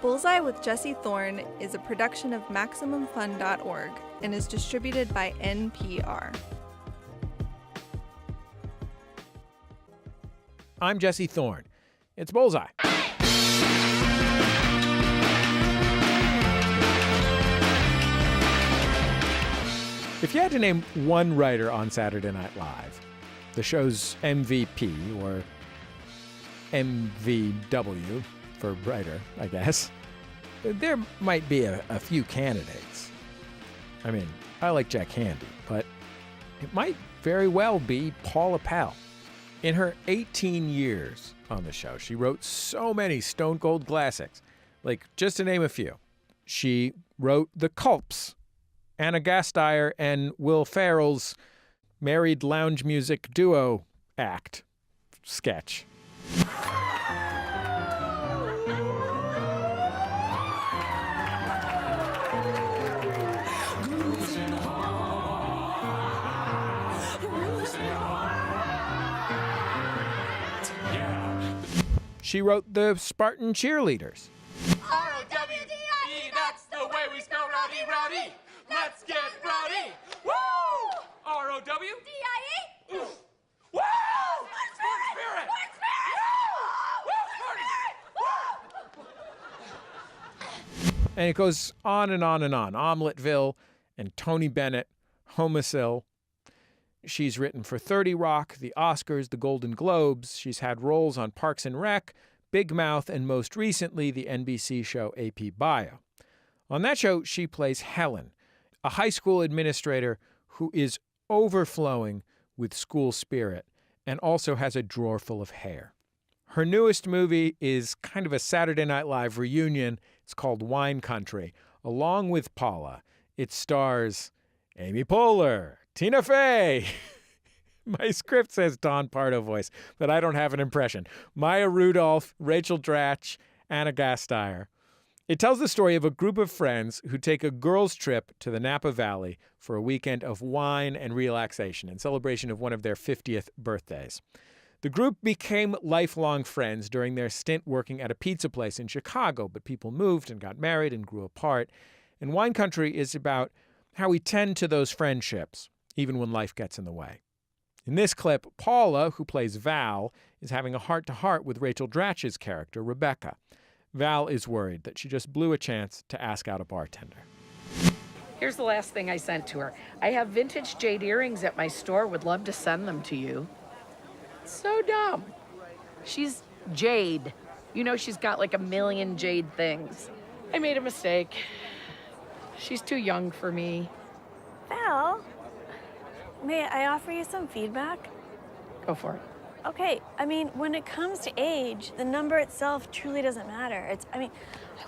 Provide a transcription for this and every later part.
Bullseye with Jesse Thorn is a production of MaximumFun.org and is distributed by NPR. I'm Jesse Thorn. It's Bullseye. If you had to name one writer on Saturday Night Live, the show's MVP, or MVW for writer, I guess, there might be a few candidates. I mean, I like Jack Handy, but it might very well be Paula Pell. In her 18 years on the show, she wrote so many stone cold classics. Like, just to name a few, she wrote The Culps, Anna Gasteyer and Will Ferrell's married lounge music duo act sketch. She wrote the Spartan Cheerleaders. R-O-W-D-I-E, that's the way we spell rowdy, rowdy. Let's get rowdy. Woo! R-O-W-D-I-E. Woo! Sports spirit! Sports spirit! Woo! And it goes on and on and on. Omeletteville and Tony Bennett, Homicide. She's written for 30 Rock, the Oscars, the Golden Globes. She's had roles on Parks and Rec, Big Mouth, and most recently, the NBC show AP Bio. On that show, she plays Helen, a high school administrator who is overflowing with school spirit and also has a drawer full of hair. Her newest movie is kind of a Saturday Night Live reunion. It's called Wine Country. Along with Paula, it stars Amy Poehler, Tina Fey. My script says Don Pardo voice, but I don't have an impression. Maya Rudolph, Rachel Dratch, Anna Gasteyer. It tells the story of a group of friends who take a girls' trip to the Napa Valley for a weekend of wine and relaxation in celebration of one of their 50th birthdays. The group became lifelong friends during their stint working at a pizza place in Chicago, but people moved and got married and grew apart. And Wine Country is about how we tend to those friendships, even when life gets in the way. In this clip, Paula, who plays Val, is having a heart-to-heart with Rachel Dratch's character, Rebecca. Val is worried that she just blew a chance to ask out a bartender. Here's the last thing I sent to her. I have vintage jade earrings at my store. Would love to send them to you. So dumb. She's jade. You know, she's got like a million jade things. I made a mistake. She's too young for me. Val, may I offer you some feedback? Go for it. Okay, I mean, when it comes to age, the number itself truly doesn't matter. I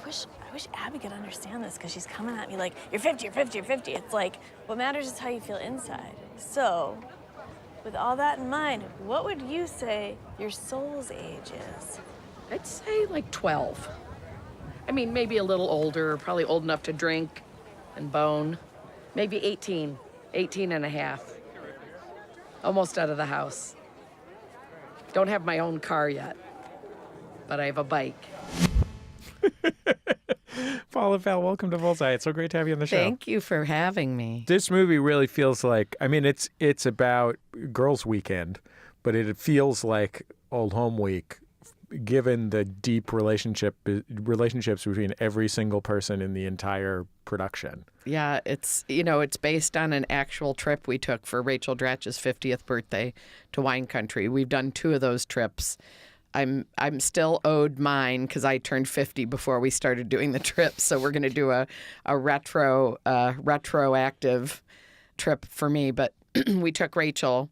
wish Abby could understand this, because she's coming at me like, you're 50, you're 50, you're 50. It's like, what matters is how you feel inside. So, with all that in mind, what would you say your soul's age is? I'd say like 12. I mean, maybe a little older, probably old enough to drink and bone. Maybe 18 and a half. Almost out of the house. Don't have my own car yet, but I have a bike. Paula Pell, welcome to Bullseye. It's so great to have you on the show. Thank you for having me. This movie really feels like, I mean, it's about Girls' Weekend, but it feels like Old Home Week, given the deep relationships between every single person in the entire production. Yeah, it's based on an actual trip we took for Rachel Dratch's 50th birthday to Wine Country. We've done 2 of those trips. I'm still owed mine because I turned 50 before we started doing the trip. So we're going to do a retroactive trip for me. But we took Rachel,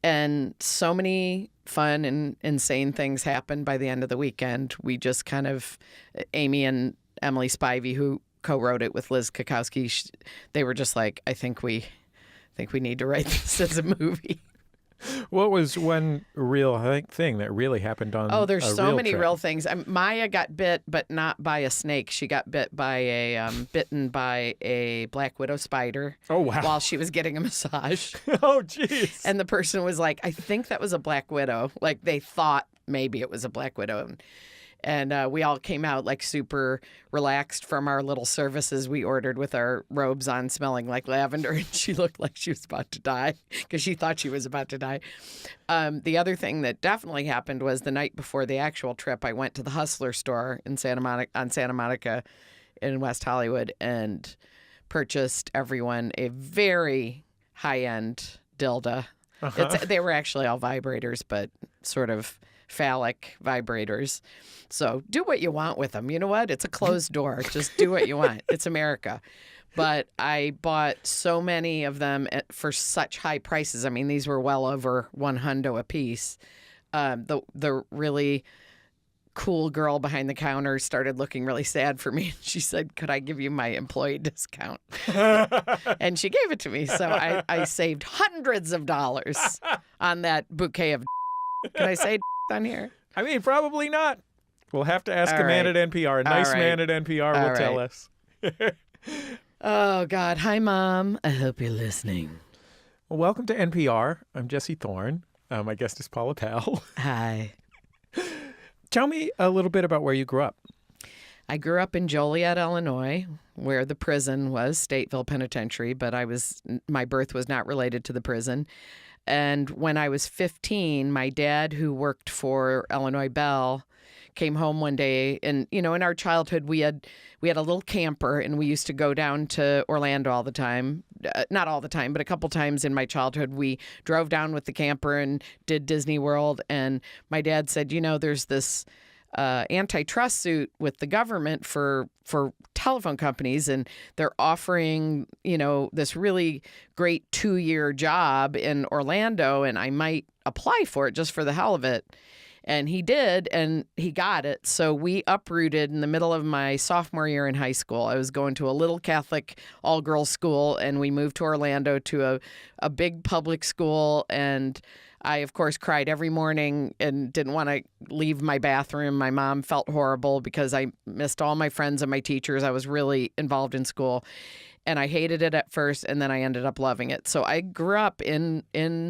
and so many fun and insane things happened by the end of the weekend. We just kind of, Amy and Emily Spivey, who co-wrote it with Liz Kukowski, they were just like, I think we need to write this as a movie. What was one real thing that really happened on Oh, there's so many trip? real things. Maya got bit, but not by a snake. She got bitten by a black widow spider. Oh, wow. While she was getting a massage. Oh, jeez. And the person was like, I think that was a black widow. Like, they thought maybe it was a black widow. And we all came out like super relaxed from our little services we ordered with our robes on, smelling like lavender. And she looked like she was about to die because she thought she was about to die. The other thing that definitely happened was the night before the actual trip, I went to the Hustler store in Santa Monica in West Hollywood and purchased everyone a very high-end dildo. They were actually all vibrators, but sort of phallic vibrators. So do what you want with them. You know what? It's a closed door. Just do what you want. It's America. But I bought so many of them for such high prices. I mean, these were well over $100 a piece. The really cool girl behind the counter started looking really sad for me. She said, "Could I give you my employee discount?" And she gave it to me. So I saved hundreds of dollars on that bouquet of. Can I say on here? I mean, probably not. We'll have to ask All a man right. at NPR. A nice man at NPR will tell us. Oh, God. Hi, Mom. I hope you're listening. Well, welcome to NPR. I'm Jesse Thorn. My guest is Paula Pell. Hi. Tell me a little bit about where you grew up. I grew up in Joliet, Illinois, where the prison was, Stateville Penitentiary, but my birth was not related to the prison. And when I was 15, my dad, who worked for Illinois Bell, came home one day. And, in our childhood, we had a little camper, and we used to go down to Orlando all the time. Not all the time, but a couple times in my childhood, we drove down with the camper and did Disney World. And my dad said, there's this antitrust suit with the government for telephone companies, and they're offering, this really great 2-year job in Orlando, and I might apply for it just for the hell of it. And he did, and he got it. So we uprooted in the middle of my sophomore year in high school. I was going to a little Catholic all-girls school, and we moved to Orlando to a big public school. And I, of course, cried every morning and didn't want to leave my bathroom. My mom felt horrible because I missed all my friends and my teachers. I was really involved in school. And I hated it at first, and then I ended up loving it. So I grew up in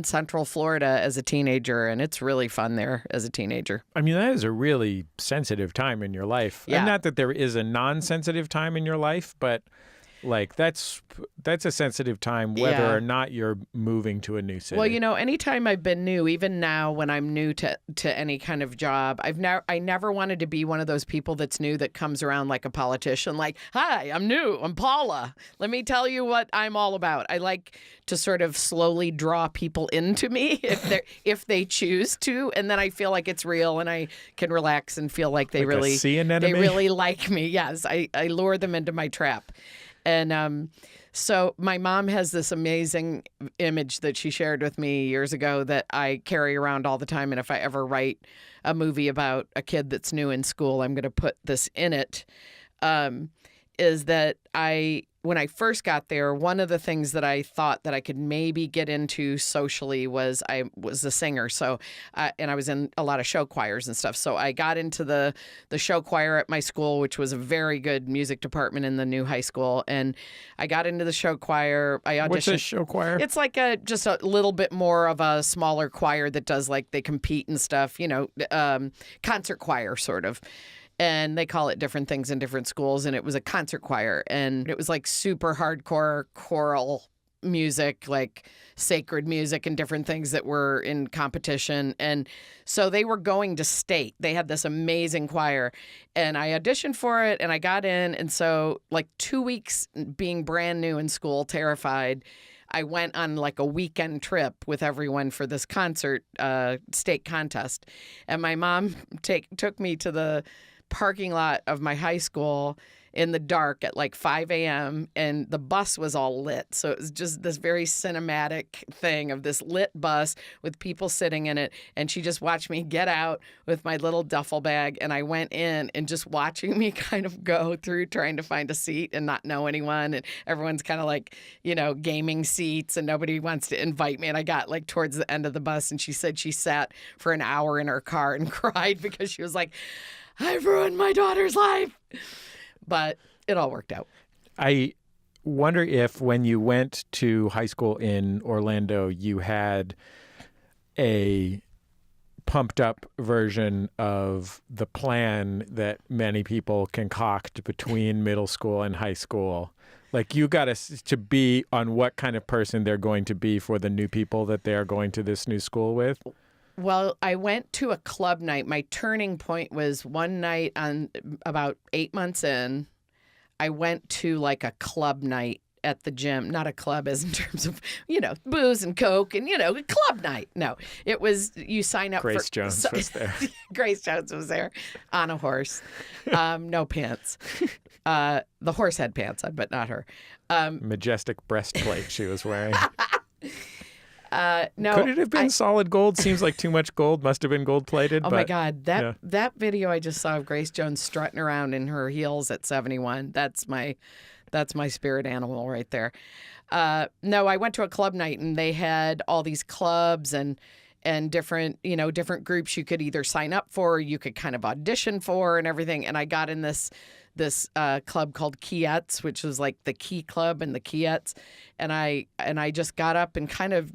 Central Florida as a teenager, and it's really fun there as a teenager. I mean, that is a really sensitive time in your life. Yeah. And not that there is a non-sensitive time in your life, but like that's a sensitive time whether Yeah. or not you're moving to a new city. Well, anytime I've been new, even now when I'm new to any kind of job, I never wanted to be one of those people that's new that comes around like a politician, like, "Hi, I'm new. I'm Paula. Let me tell you what I'm all about." I like to sort of slowly draw people into me if they choose to, and then I feel like it's real and I can relax and feel like they Like a sea anemone? they really like me. Yes, I lure them into my trap. And so my mom has this amazing image that she shared with me years ago that I carry around all the time. And if I ever write a movie about a kid that's new in school, I'm going to put this in it, is that when I first got there, one of the things that I thought that I could maybe get into socially was I was a singer. So, and I was in a lot of show choirs and stuff. So I got into the show choir at my school, which was a very good music department in the new high school. And I got into the show choir. I auditioned. What's a show choir? It's like just a little bit more of a smaller choir that does like they compete and stuff, concert choir sort of. And they call it different things in different schools. And it was a concert choir. And it was like super hardcore choral music, like sacred music and different things that were in competition. And so they were going to state. They had this amazing choir. And I auditioned for it and I got in. And so like 2 weeks being brand new in school, terrified, I went on like a weekend trip with everyone for this concert state contest. And my mom took me to the parking lot of my high school in the dark at like 5 a.m. and the bus was all lit. So it was just this very cinematic thing of this lit bus with people sitting in it. And she just watched me get out with my little duffel bag. And I went in and just watching me kind of go through trying to find a seat and not know anyone. And everyone's kind of like, gaming seats and nobody wants to invite me. And I got like towards the end of the bus and she said she sat for an hour in her car and cried because she was like, "I've ruined my daughter's life." But it all worked out. I wonder if when you went to high school in Orlando, you had a pumped up version of the plan that many people concoct between middle school and high school. Like, you got to be on what kind of person they're going to be for the new people that they're going to this new school with. Well, I went to a club night. My turning point was one night on about 8 months in. I went to like a club night at the gym. Not a club as in terms of, booze and Coke and, a club night. No, it was you sign up Grace Jones was there. Grace Jones was there on a horse. No pants. The horse had pants on, but not her. Majestic breastplate she was wearing. No, could it have been solid gold? Seems like too much gold. Must have been gold plated. Oh my God, that video I just saw of Grace Jones strutting around in her heels at 71. That's my spirit animal right there. No, I went to a club night and they had all these clubs and different groups you could either sign up for, or you could kind of audition for and everything. And I got in this club called Kiettes, which was like the Key Club and the Kiettes. And I just got up and kind of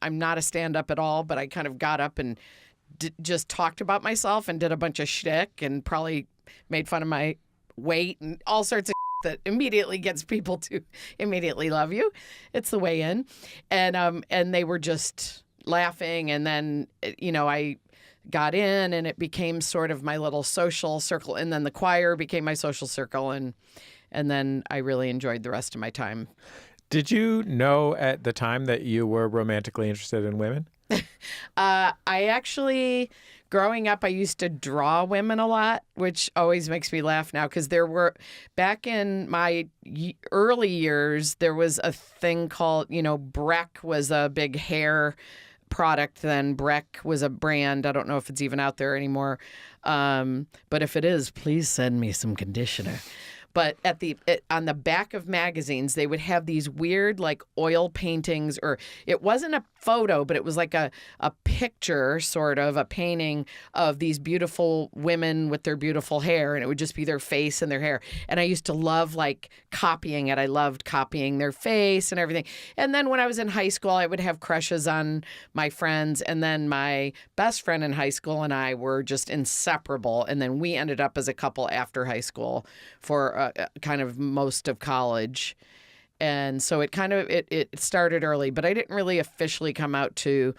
I'm not a stand-up at all, but I kind of got up and just talked about myself and did a bunch of shtick and probably made fun of my weight and all sorts of that immediately gets people to immediately love you. It's the way in. And they were just laughing. And then, I got in and it became sort of my little social circle. And then the choir became my social circle. And then I really enjoyed the rest of my time. Did you know at the time that you were romantically interested in women? I actually, growing up, I used to draw women a lot, which always makes me laugh now because back in my early years, there was a thing called, Breck was a big hair product then. Breck was a brand. I don't know if it's even out there anymore. But if it is, please send me some conditioner. But on the back of magazines, they would have these weird like oil paintings, or it wasn't a photo, but it was like a picture, sort of a painting of these beautiful women with their beautiful hair, and it would just be their face and their hair. And I used to love like copying it. I loved copying their face and everything. And then when I was in high school, I would have crushes on my friends, and then my best friend in high school and I were just inseparable. And then we ended up as a couple after high school for kind of most of college. And so it started early, but I didn't really officially come out to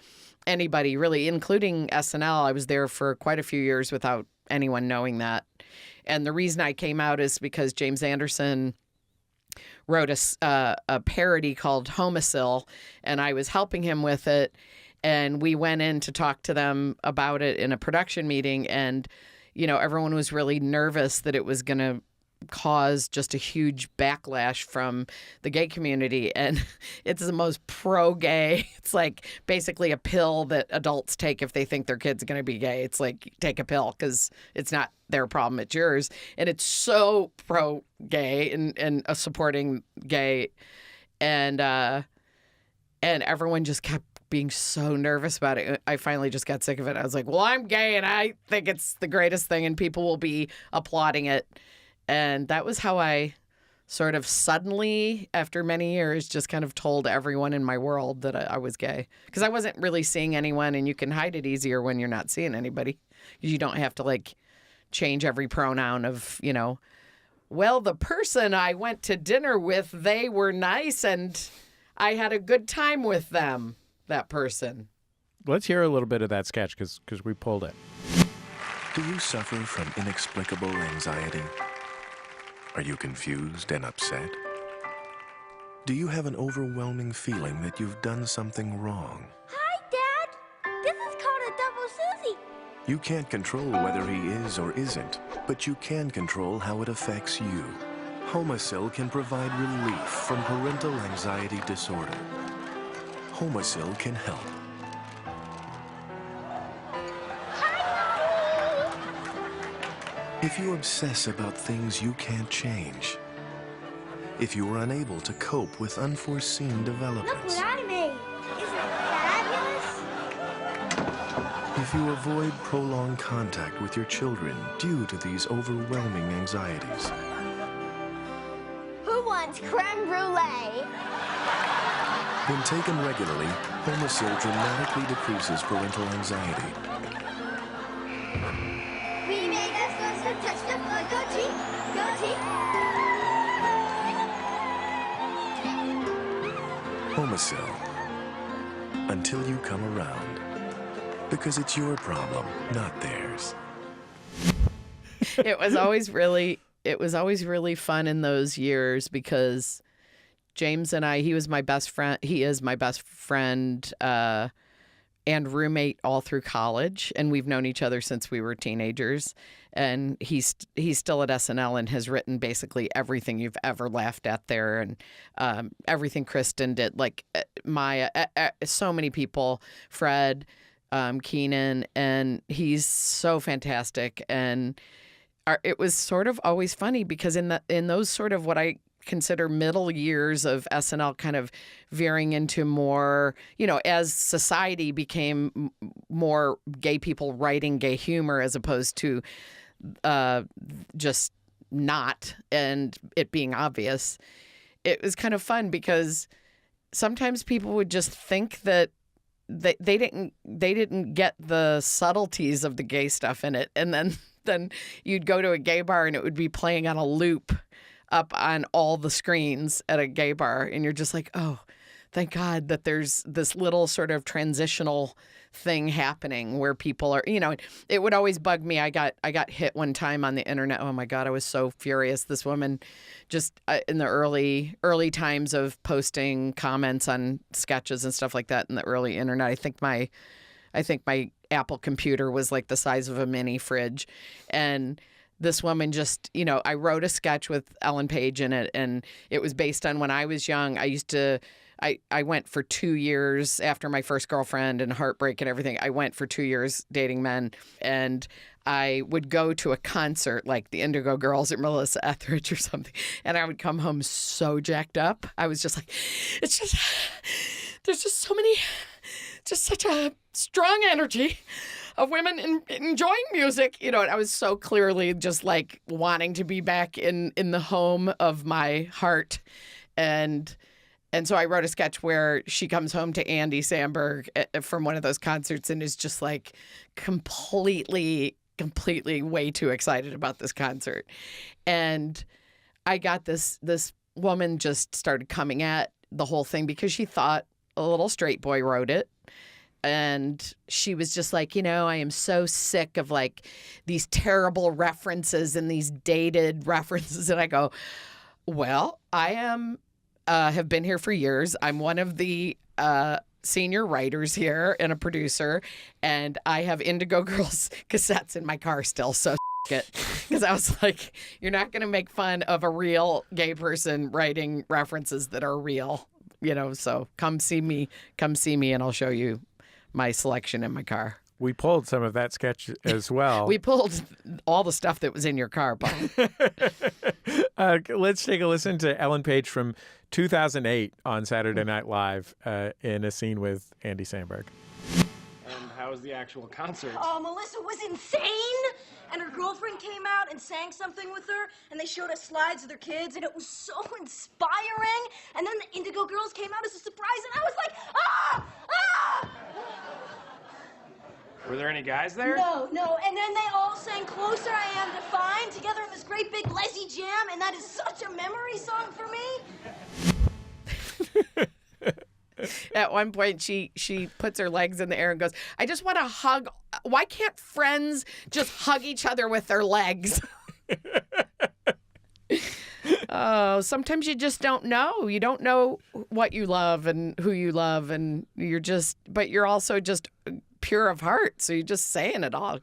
anybody really, including SNL. I was there for quite a few years without anyone knowing that. And the reason I came out is because James Anderson wrote a parody called Omeletteville, and I was helping him with it. And we went in to talk to them about it in a production meeting. And, everyone was really nervous that it was going to cause just a huge backlash from the gay community. And it's the most pro-gay. It's like basically a pill that adults take if they think their kid's going to be gay. It's like, take a pill because it's not their problem, it's yours. And it's so pro-gay and supporting gay. And everyone just kept being so nervous about it. I finally just got sick of it. I was like, well, I'm gay and I think it's the greatest thing and people will be applauding it. And that was how I sort of suddenly, after many years, just kind of told everyone in my world that I was gay. Because I wasn't really seeing anyone, and you can hide it easier when you're not seeing anybody. You don't have to, like, change every pronoun of, well, the person I went to dinner with, they were nice, and I had a good time with them, that person. Let's hear a little bit of that sketch, because we pulled it. Do you suffer from inexplicable anxiety? Are you confused and upset? Do you have an overwhelming feeling that you've done something wrong? Hi, Dad. This is called a double Susie. You can't control whether he is or isn't, but you can control how it affects you. Omeletteville can provide relief from parental anxiety disorder. Omeletteville can help. If you obsess about things you can't change, if you are unable to cope with unforeseen Look developments, what I made. Isn't that fabulous? if you avoid prolonged contact with your children due to these overwhelming anxieties, Who wants creme brulee? when taken regularly, Omeletteville dramatically decreases parental anxiety. We made us so touch the floor. Go team, go team. Omeletteville. Until you come around. Because it's your problem, not theirs. It was always really fun in those years because James and I, he is my best friend and roommate all through college, and we've known each other since we were teenagers. And he's still at SNL and has written basically everything you've ever laughed at there, and everything Kristen did, like Maya, so many people, Fred, Keenan, and he's so fantastic. And it was sort of always funny because in those sort of what I consider middle years of SNL kind of veering into more, as society became more gay people writing gay humor as opposed to just not, and it being obvious, it was kind of fun because sometimes people would just think that they didn't get the subtleties of the gay stuff in it, and then you'd go to a gay bar and it would be playing on a loop up on all the screens at a gay bar, and you're just like, oh, thank God that there's this little sort of transitional thing happening where people are, it would always bug me. I got hit one time on the internet. Oh my God, I was so furious. This woman just in the early times of posting comments on sketches and stuff like that in the early internet. I think my Apple computer was like the size of a mini fridge, and this woman just, I wrote a sketch with Ellen Page in it, and it was based on when I was young. I went for 2 years after my first girlfriend and heartbreak and everything. I went for 2 years dating men, and I would go to a concert like the Indigo Girls or Melissa Etheridge or something, and I would come home so jacked up. I was just like, there's just so many, just such a strong energy of women enjoying music, and I was so clearly just like wanting to be back in the home of my heart. And so I wrote a sketch where she comes home to Andy Samberg from one of those concerts and is just like completely way too excited about this concert. And I got this woman just started coming at the whole thing because she thought a little straight boy wrote it. And she was just like, I am so sick of like these terrible references and these dated references. And I go, well, I have been here for years. I'm one of the senior writers here and a producer, and I have Indigo Girls cassettes in my car still. So it, because I was like, you're not going to make fun of a real gay person writing references that are real, So come see me, and I'll show you my selection in my car. We pulled some of that sketch as well. We pulled all the stuff that was in your car, Paul. Let's take a listen to Ellen Page from 2008 on Saturday Night Live in a scene with Andy Samberg. And how was the actual concert? Oh, Melissa was insane, and her girlfriend came out and sang something with her, and they showed us slides of their kids, and it was so inspiring. And then the Indigo Girls came out as a surprise, and I was like, ah! Were there any guys there? No. And then they all sang Closer I Am Defined together in this great big Leslie jam, and that is such a memory song for me. At one point, she puts her legs in the air and goes, I just want to hug. Why can't friends just hug each other with their legs? Oh, sometimes you just don't know. You don't know what you love and who you love, and but you're also just pure of heart, so you're just saying it all,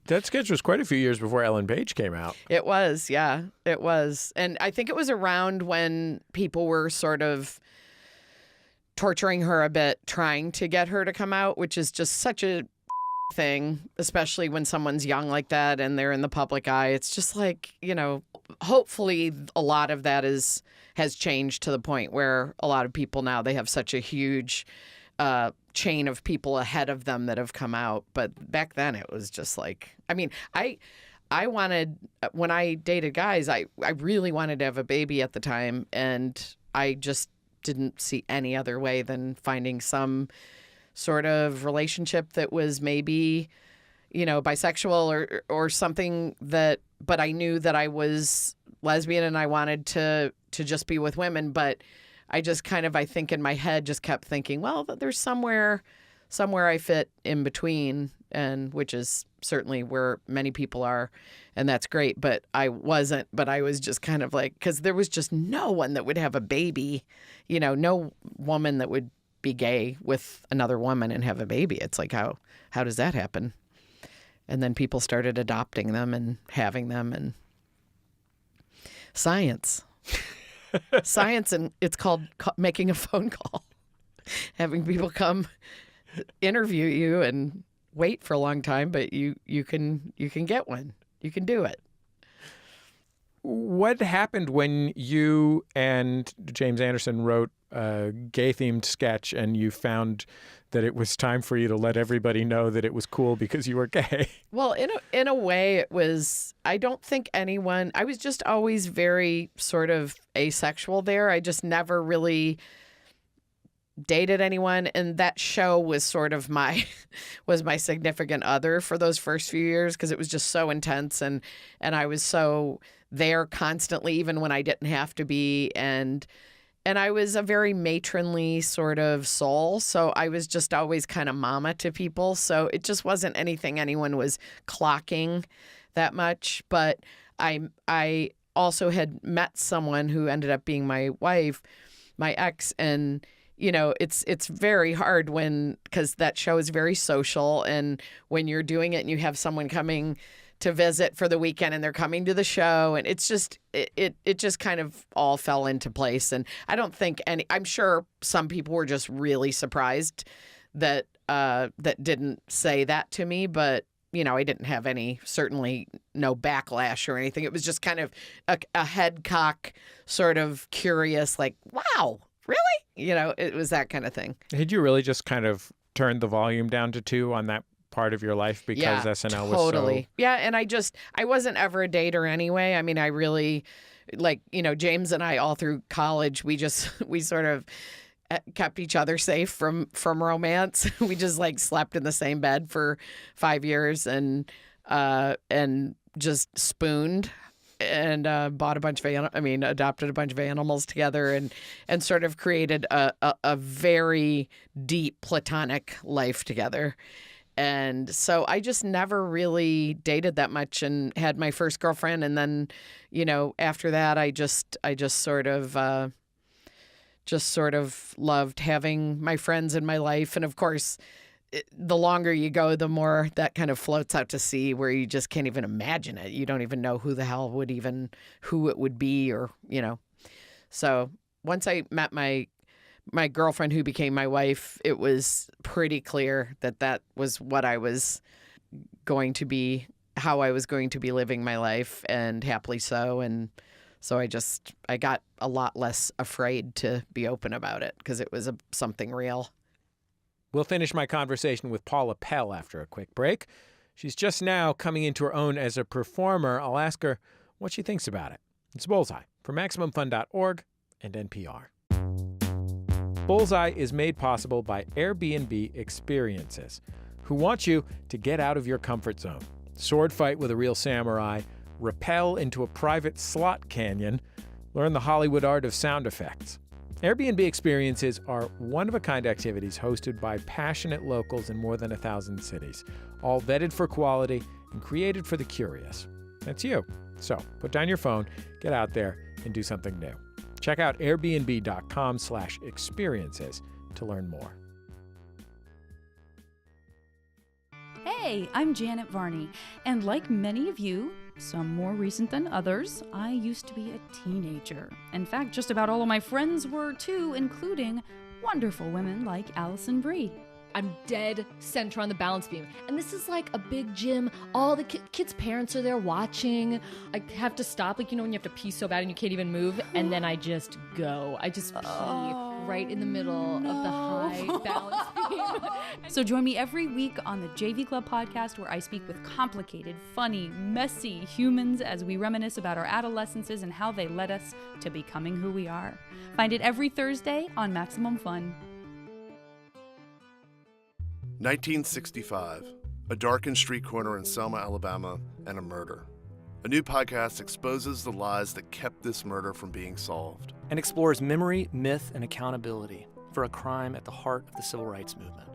That sketch was quite a few years before Ellen Page came out. It was, yeah, it was. And I think it was around when people were sort of torturing her a bit, trying to get her to come out, which is just such a thing, especially when someone's young like that and they're in the public eye. It's just like, hopefully a lot of that has changed to the point where a lot of people now, they have such a huge chain of people ahead of them that have come out. But back then it was just like, I wanted, when I dated guys, I really wanted to have a baby at the time, and I just didn't see any other way than finding some sort of relationship that was maybe, bisexual or something but I knew that I was lesbian and I wanted to just be with women. But I just kind of, I think in my head, just kept thinking, well, there's somewhere I fit in between, and which is certainly where many people are. And that's great. But I wasn't, but I was just kind of like, because there was just no one that would have a baby, no woman that would be gay with another woman and have a baby. It's like, how does that happen? And then people started adopting them and having them, and science, and it's called making a phone call, having people come interview you and wait for a long time, but you can get one. You can do it. What happened when you and James Anderson wrote a gay-themed sketch and you found that it was time for you to let everybody know that it was cool because you were gay? Well, in a way, it was, I don't think anyone, I was just always very sort of asexual there. I just never really dated anyone, and that show was sort of my significant other for those first few years, because it was just so intense, and I was so there constantly, even when I didn't have to be, and I was a very matronly sort of soul, so I was just always kind of mama to people, so it just wasn't anything anyone was clocking that much. But I also had met someone who ended up being my wife, my ex, and it's very hard because that show is very social, and when you're doing it and you have someone coming to visit for the weekend and they're coming to the show, and it's just it just kind of all fell into place. And I don't think I'm sure some people were just really surprised that didn't say that to me, but I didn't have certainly no backlash or anything. It was just kind of a head cock, sort of curious, like, wow, really? It was that kind of thing. Had you really just kind of turned the volume down to 2 on that part of your life because SNL was so... Yeah, and I wasn't ever a dater anyway. I mean, I really, James and I all through college, we sort of kept each other safe from romance. We just slept in the same bed for 5 years and just spooned and adopted a bunch of animals together and sort of created a very deep platonic life together. And so I just never really dated that much, and had my first girlfriend. And then, after that, I just sort of loved having my friends in my life. And of course, the longer you go, the more that kind of floats out to sea, where you just can't even imagine it. You don't even know who the hell who it would be, or, So once I met my girlfriend who became my wife, it was pretty clear that was what I was going to be, how I was going to be living my life, and happily so. And so I got a lot less afraid to be open about it, because it was something real. We'll finish my conversation with Paula Pell after a quick break. She's just now coming into her own as a performer. I'll ask her what she thinks about it. It's Bullseye for MaximumFun.org and NPR. Bullseye is made possible by Airbnb Experiences, who want you to get out of your comfort zone, sword fight with a real samurai, rappel into a private slot canyon, learn the Hollywood art of sound effects. Airbnb Experiences are one-of-a-kind activities hosted by passionate locals in more than 1,000 cities, all vetted for quality and created for the curious. That's you. So put down your phone, get out there, and do something new. Check out airbnb.com/experiences to learn more. Hey, I'm Janet Varney, and like many of you, some more recent than others, I used to be a teenager. In fact, just about all of my friends were too, including wonderful women like Allison Brie. I'm dead center on the balance beam. And this is like a big gym. All the kids' parents are there watching. I have to stop, when you have to pee so bad and you can't even move. And then I just go. I just pee right in the middle of the high balance beam. So join me every week on the JV Club podcast, where I speak with complicated, funny, messy humans as we reminisce about our adolescences and how they led us to becoming who we are. Find it every Thursday on Maximum Fun. 1965. a darkened street corner in Selma, Alabama, and a murder. A new podcast exposes the lies that kept this murder from being solved. And explores memory, myth, and accountability for a crime at the heart of the civil rights movement.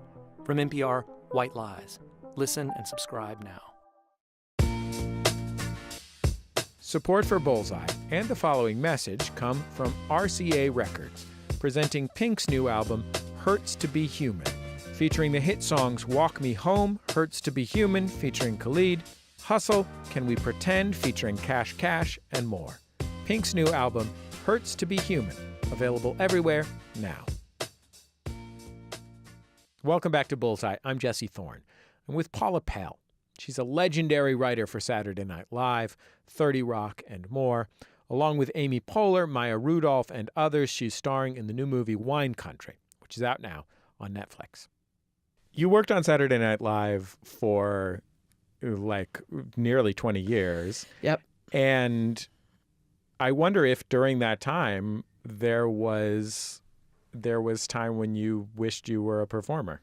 From NPR, White Lies. Listen and subscribe now. Support for Bullseye and the following message come from RCA Records, presenting Pink's new album, Hurts to Be Human, featuring the hit songs Walk Me Home, Hurts to Be Human, featuring Khalid, Hustle, Can We Pretend, featuring Cash Cash, and more. Pink's new album, Hurts to Be Human, available everywhere now. Welcome back to Bullseye. I'm Jesse Thorn. I'm with Paula Pell. She's a legendary writer for Saturday Night Live, 30 Rock, and more. Along with Amy Poehler, Maya Rudolph, and others, she's starring in the new movie Wine Country, which is out now on Netflix. You worked on Saturday Night Live for like nearly 20 years. Yep. And I wonder if during that time there was time when you wished you were a performer.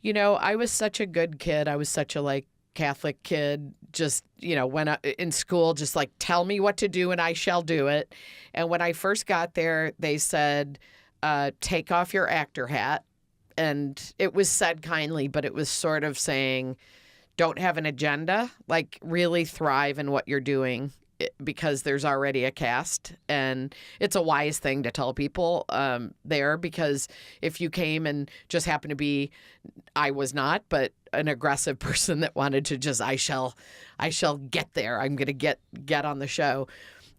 You know, I was such a good kid. I was such a Catholic kid, just, when in school, just tell me what to do and I shall do it. And when I first got there, they said, take off your actor hat. And it was said kindly, but it was sort of saying, don't have an agenda, really thrive in what you're doing because there's already a cast. And it's a wise thing to tell people there, because if you came and just happened to be, I was not, but an aggressive person that wanted to just, I shall get there. I'm going to get on the show.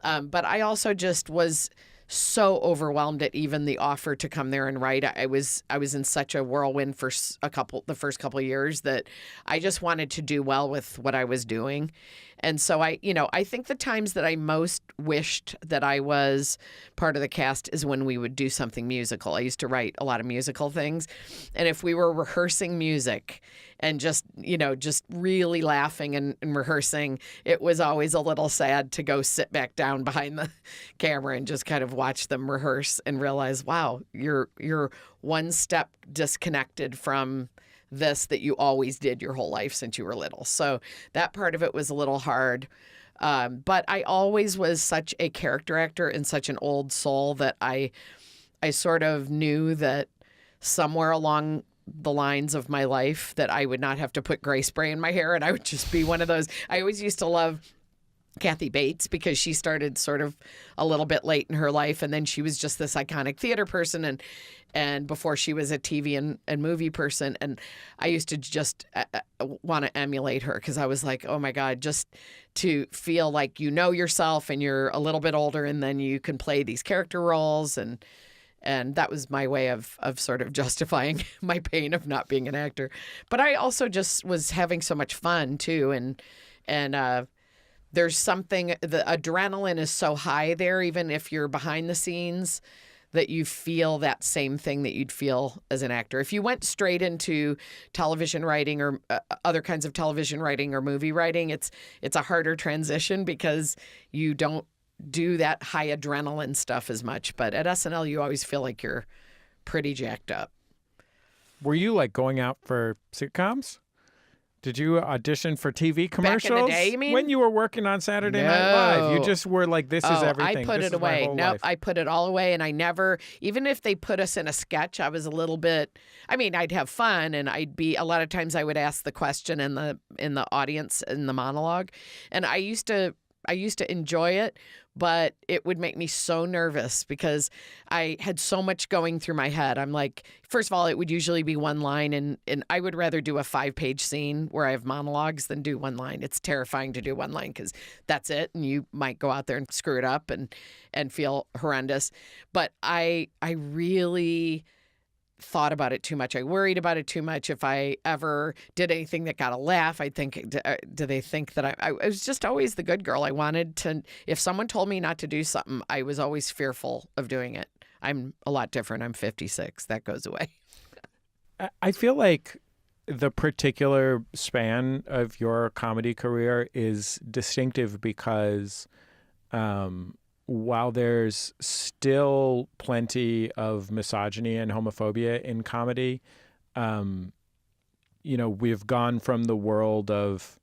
But I also just was so overwhelmed at even the offer to come there and write. I was in such a whirlwind for the first couple of years that I just wanted to do well with what I was doing. And so I think the times that I most wished that I was part of the cast is when we would do something musical. I used to write a lot of musical things. And if we were rehearsing music and just really laughing and rehearsing, it was always a little sad to go sit back down behind the camera and just kind of watch them rehearse and realize, wow, you're one step disconnected from this that you always did your whole life since you were little. So that part of it was a little hard. But I always was such a character actor and such an old soul that I sort of knew that somewhere along the lines of my life that I would not have to put gray spray in my hair and I would just be one of those. I always used to love Kathy Bates because she started sort of a little bit late in her life, and then she was just this iconic theater person and before she was a TV and movie person, and I used to just want to emulate her because I was like, oh my God, just to feel like yourself and you're a little bit older and then you can play these character roles, and that was my way of sort of justifying my pain of not being an actor. But I also just was having so much fun too, and there's something, the adrenaline is so high there, even if you're behind the scenes, that you feel that same thing that you'd feel as an actor. If you went straight into television writing or other kinds of television writing or movie writing, it's a harder transition because you don't do that high adrenaline stuff as much. But at SNL, you always feel like you're pretty jacked up. Were you going out for sitcoms? Did you audition for TV commercials? Back in the day, you mean? When you were working on Saturday Night Live, you just were like, this is everything. I put this it is my away. whole Nope, life. I put it all away, and I never, even if they put us in a sketch, I was a little bit, I'd have fun, and a lot of times I would ask the question in the audience, in the monologue, and I used to enjoy it, but it would make me so nervous because I had so much going through my head. I'm like, first of all, it would usually be one line, and I would rather do a 5-page scene where I have monologues than do one line. It's terrifying to do one line because that's it, and you might go out there and screw it up and feel horrendous. But I really thought about it too much. I worried about it too much. If I ever did anything that got a laugh, I'd think, do they think that I was just always the good girl. I wanted to, if someone told me not to do something, I was always fearful of doing it. I'm a lot different. I'm 56. That goes away. I feel like the particular span of your comedy career is distinctive because while there's still plenty of misogyny and homophobia in comedy, we've gone from the world of,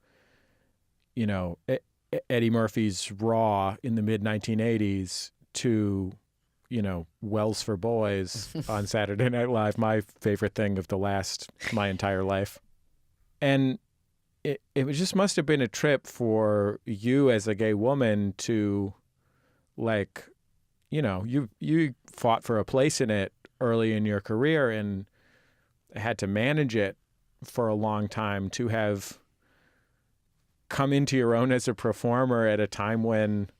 Eddie Murphy's Raw in the mid-1980s to, Wells for Boys on Saturday Night Live, my favorite thing of my entire life. And it just must have been a trip for you as a gay woman to, you fought for a place in it early in your career and had to manage it for a long time, to have come into your own as a performer at a time when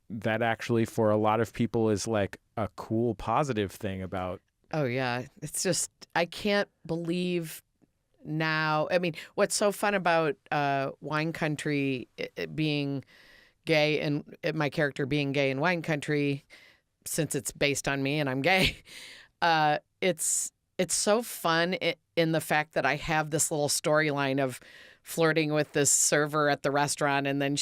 that actually for a lot of people is like a cool, positive thing about. Oh, yeah. It's just, I can't believe now. I mean, what's so fun about Wine Country being gay and my character being gay in Wine Country, since it's based on me and I'm gay, it's so fun in the fact that I have this little storyline of flirting with this server at the restaurant, and then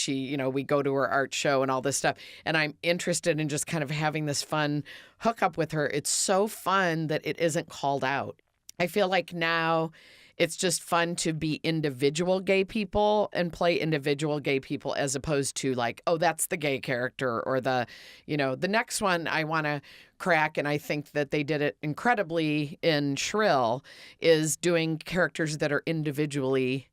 we go to her art show and all this stuff. And I'm interested in just kind of having this fun hookup with her. It's so fun that it isn't called out. I feel like now it's just fun to be individual gay people and play individual gay people, as opposed to like, oh, that's the gay character, or the next one I want to crack. And I think that they did it incredibly in Shrill, is doing characters that are individually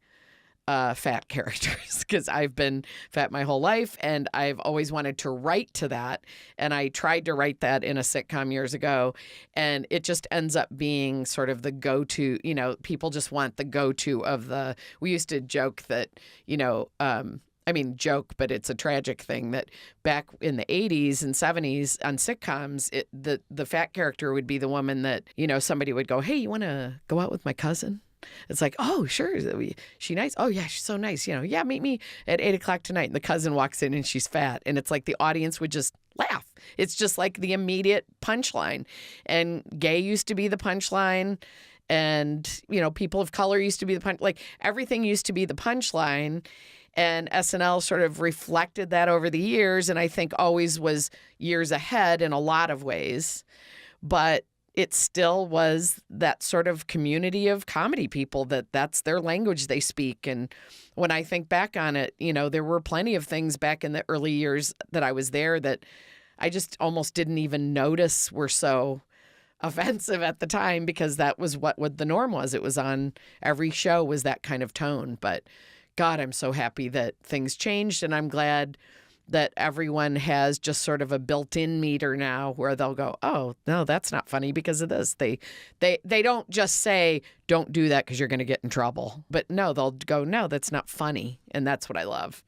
fat characters, because I've been fat my whole life and I've always wanted to write to that. And I tried to write that in a sitcom years ago, and it just ends up being sort of the go-to, people just want the go-to of we used to joke that, but it's a tragic thing that back in the 80s and 70s on sitcoms, the fat character would be the woman that, somebody would go, hey, you want to go out with my cousin? It's like, oh, sure. Is she nice? Oh, yeah, she's so nice. Yeah, meet me at 8:00 tonight. And the cousin walks in and she's fat. And it's like the audience would just laugh. It's just like the immediate punchline. And gay used to be the punchline. And, people of color used to be the punch. Like everything used to be the punchline. And SNL sort of reflected that over the years. And I think always was years ahead in a lot of ways. But it still was that sort of community of comedy people that's their language they speak. And when I think back on it, there were plenty of things back in the early years that I was there that I just almost didn't even notice were so offensive at the time, because that was what the norm was. It was on every show was that kind of tone. But God, I'm so happy that things changed, and I'm glad that everyone has just sort of a built-in meter now where they'll go, oh, no, that's not funny because of this. They don't just say, don't do that because you're going to get in trouble. But no, they'll go, no, that's not funny. And that's what I love,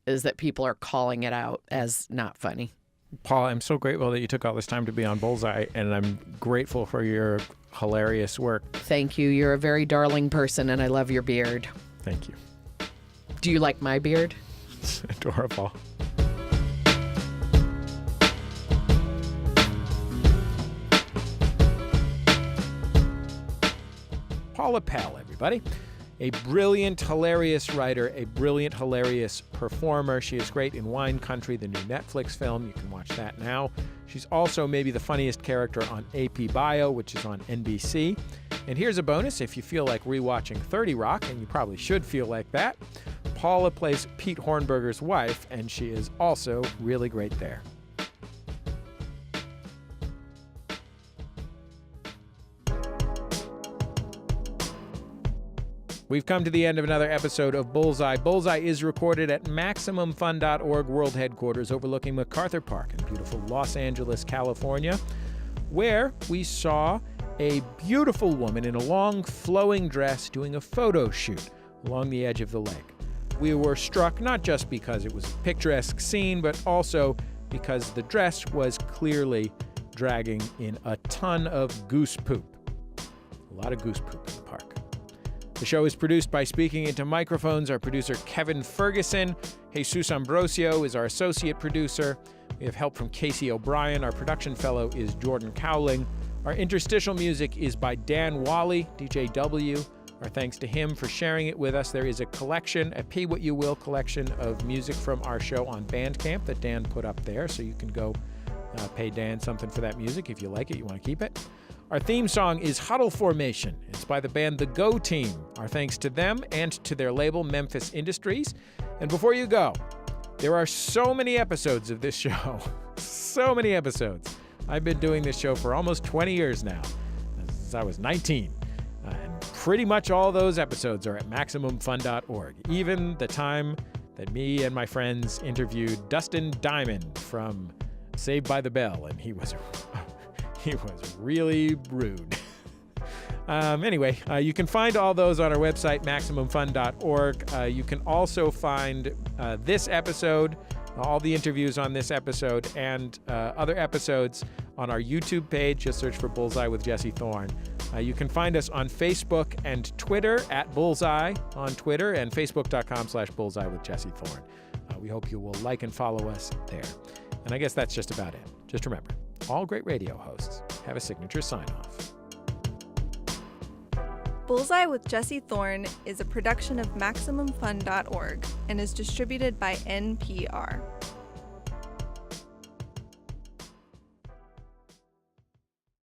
is that people are calling it out as not funny. Paul, I'm so grateful that you took all this time to be on Bullseye, and I'm grateful for your hilarious work. Thank you. You're a very darling person, and I love your beard. Thank you. Do you like my beard? It's adorable. Paula Pell, everybody. A brilliant, hilarious writer, a brilliant, hilarious performer. She is great in Wine Country, the new Netflix film. You can watch that now. She's also maybe the funniest character on AP Bio, which is on NBC. And here's a bonus. If you feel like rewatching 30 Rock, and you probably should feel like that, Paula plays Pete Hornberger's wife, and she is also really great there. We've come to the end of another episode of Bullseye. Bullseye is recorded at MaximumFun.org World Headquarters overlooking MacArthur Park in beautiful Los Angeles, California, where we saw a beautiful woman in a long flowing dress doing a photo shoot along the edge of the lake. We were struck not just because it was a picturesque scene, but also because the dress was clearly dragging in a ton of goose poop. A lot of goose poop in the park. The show is produced by Speaking Into Microphones. Our producer, Kevin Ferguson. Jesus Ambrosio is our associate producer. We have help from Casey O'Brien. Our production fellow is Jordan Cowling. Our interstitial music is by Dan Wally, DJW. Our thanks to him for sharing it with us. There is a collection, a Pay What You Will collection of music from our show on Bandcamp that Dan put up there, so you can go pay Dan something for that music if you like it, you want to keep it. Our theme song is Huddle Formation. It's by the band The Go Team. Our thanks to them and to their label, Memphis Industries. And before you go, there are so many episodes of this show. So many episodes. I've been doing this show for almost 20 years now, since I was 19. And pretty much all those episodes are at MaximumFun.org. Even the time that me and my friends interviewed Dustin Diamond from Saved by the Bell, and he was really rude. Anyway, you can find all those on our website, MaximumFun.org. You can also find this episode, all the interviews on this episode, and other episodes on our YouTube page. Just search for Bullseye with Jesse Thorn. You can find us on Facebook and Twitter at Bullseye on Twitter and Facebook.com/Bullseye with Jesse Thorn. We hope you will like and follow us there. And I guess that's just about it. Just remember, all great radio hosts have a signature sign-off. Bullseye with Jesse Thorn is a production of MaximumFun.org and is distributed by NPR.